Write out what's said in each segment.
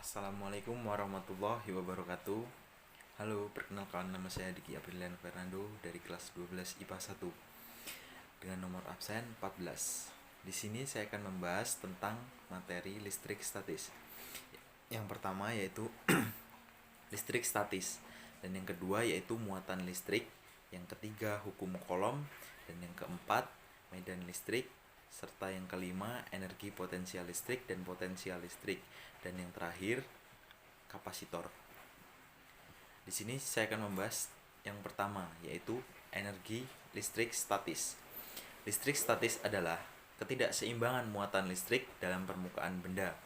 Assalamualaikum warahmatullahi wabarakatuh. Halo, perkenalkan nama saya Diki Aprilian Fernando dari kelas 12 IPA 1 dengan nomor absen 14. Di sini saya akan membahas tentang materi listrik statis. Yang pertama yaitu listrik statis, dan yang kedua yaitu muatan listrik, yang ketiga hukum Coulomb, dan yang keempat medan listrik, serta yang kelima energi potensial listrik dan potensial listrik, dan yang terakhir kapasitor. Di sini saya akan membahas yang pertama yaitu energi listrik statis. Listrik statis adalah ketidakseimbangan muatan listrik dalam permukaan benda.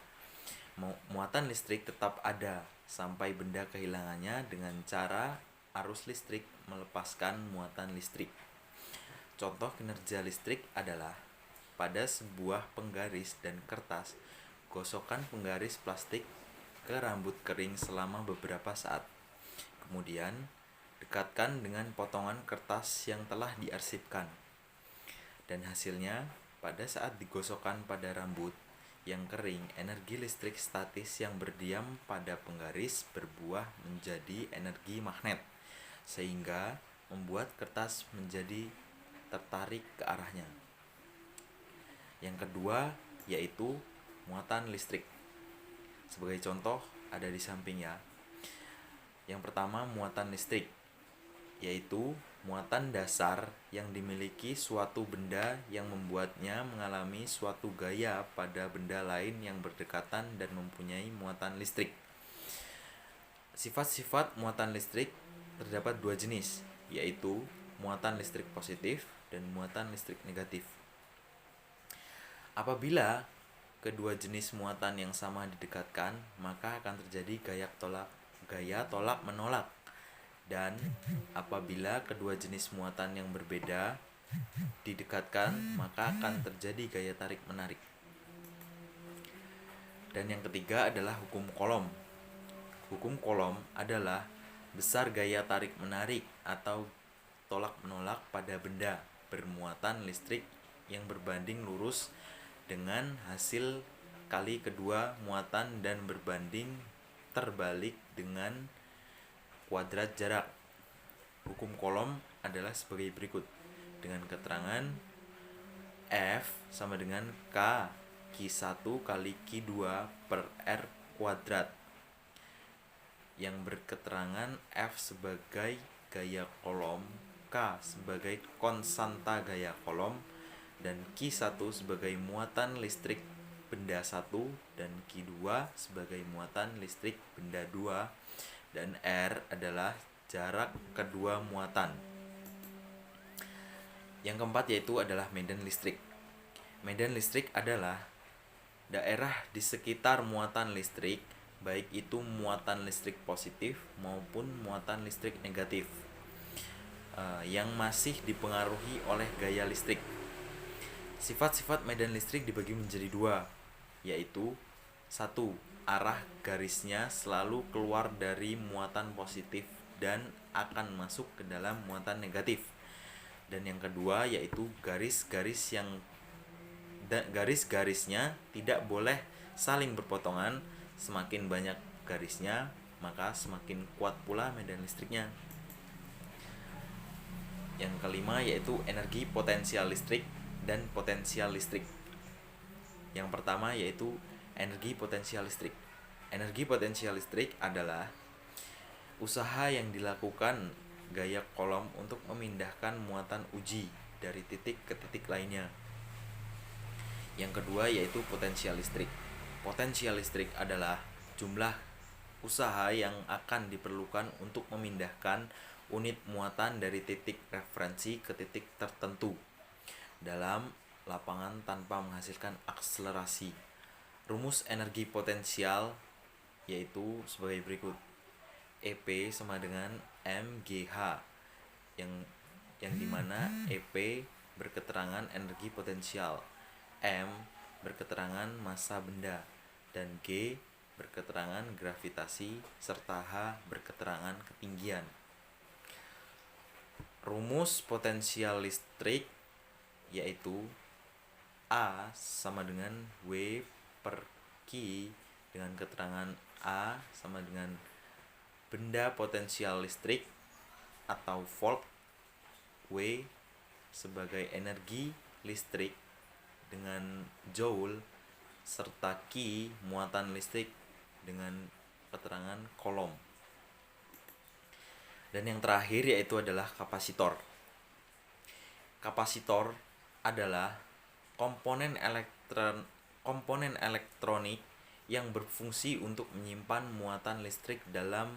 Muatan listrik tetap ada sampai benda kehilangannya dengan cara arus listrik melepaskan muatan listrik. Contoh kinerja listrik adalah pada sebuah penggaris dan kertas, gosokkan penggaris plastik ke rambut kering selama beberapa saat. Kemudian, dekatkan dengan potongan kertas yang telah diarsipkan. Dan hasilnya, pada saat digosokkan pada rambut yang kering, energi listrik statis yang berdiam pada penggaris berbuah menjadi energi magnet, sehingga membuat kertas menjadi tertarik ke arahnya. Yang kedua yaitu muatan listrik. Sebagai contoh ada di samping ya. Yang pertama muatan listrik, yaitu muatan dasar yang dimiliki suatu benda yang membuatnya mengalami suatu gaya pada benda lain yang berdekatan dan mempunyai muatan listrik. Sifat-sifat muatan listrik terdapat dua jenis, yaitu muatan listrik positif dan muatan listrik negatif. Apabila kedua jenis muatan yang sama didekatkan, maka akan terjadi gaya tolak menolak. Dan apabila kedua jenis muatan yang berbeda didekatkan, maka akan terjadi gaya tarik menarik. Dan yang ketiga adalah hukum Coulomb. Hukum Coulomb adalah besar gaya tarik menarik atau tolak menolak pada benda bermuatan listrik yang berbanding lurus dengan hasil kali kedua muatan dan berbanding terbalik dengan kuadrat jarak. Hukum Coulomb adalah sebagai berikut, dengan keterangan F sama dengan K Q1 kali Q2 per R kuadrat, yang berketerangan F sebagai gaya Coulomb, K sebagai konstanta gaya Coulomb, dan Q1 sebagai muatan listrik benda 1 dan Q2 sebagai muatan listrik benda 2, dan R adalah jarak kedua muatan. Yang keempat yaitu adalah medan listrik. Medan listrik adalah daerah di sekitar muatan listrik, baik itu muatan listrik positif maupun muatan listrik negatif, yang masih dipengaruhi oleh gaya listrik. Sifat-sifat medan listrik dibagi menjadi dua, yaitu 1. Arah garisnya selalu keluar dari muatan positif dan akan masuk ke dalam muatan negatif. Dan yang kedua yaitu garis-garisnya tidak boleh saling berpotongan. Semakin banyak garisnya, maka semakin kuat pula medan listriknya. Yang kelima yaitu energi potensial listrik dan potensial listrik. Yang pertama yaitu energi potensial listrik. Energi potensial listrik adalah usaha yang dilakukan gaya Coulomb untuk memindahkan muatan uji dari titik ke titik lainnya. Yang kedua yaitu potensial listrik. Potensial listrik adalah jumlah usaha yang akan diperlukan untuk memindahkan unit muatan dari titik referensi ke titik tertentu dalam lapangan tanpa menghasilkan akselerasi. Rumus energi potensial yaitu sebagai berikut. EP sama dengan MGH, yang dimana EP berketerangan energi potensial, M berketerangan massa benda, dan G berketerangan gravitasi, serta H berketerangan ketinggian. Rumus potensial listrik yaitu A sama dengan W per Q dengan keterangan A sama dengan benda potensial listrik atau volt, W sebagai energi listrik dengan joule, serta Q muatan listrik dengan keterangan kolom. Dan yang terakhir yaitu adalah kapasitor. Kapasitor adalah komponen elektronik yang berfungsi untuk menyimpan muatan listrik dalam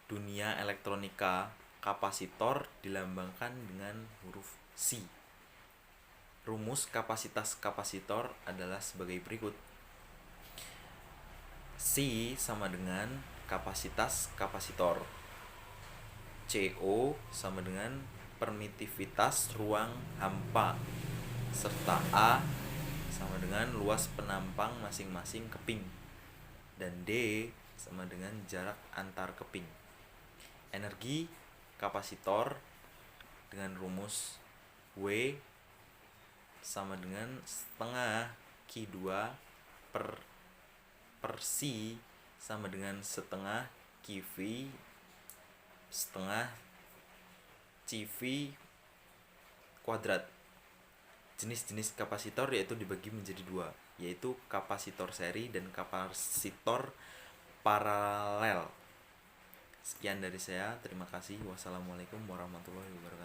dunia elektronika. Kapasitor dilambangkan dengan huruf C. Rumus kapasitas kapasitor adalah sebagai berikut. C sama dengan kapasitas kapasitor. CO sama dengan permitivitas ruang hampa, serta A sama dengan luas penampang masing-masing keping, dan D sama dengan jarak antar keping. Energi kapasitor dengan rumus W sama dengan setengah Q2 per C sama dengan setengah QV setengah CV kuadrat. Jenis-jenis kapasitor yaitu dibagi menjadi dua, yaitu kapasitor seri dan kapasitor paralel. Sekian dari saya, terima kasih. Wassalamualaikum warahmatullahi wabarakatuh.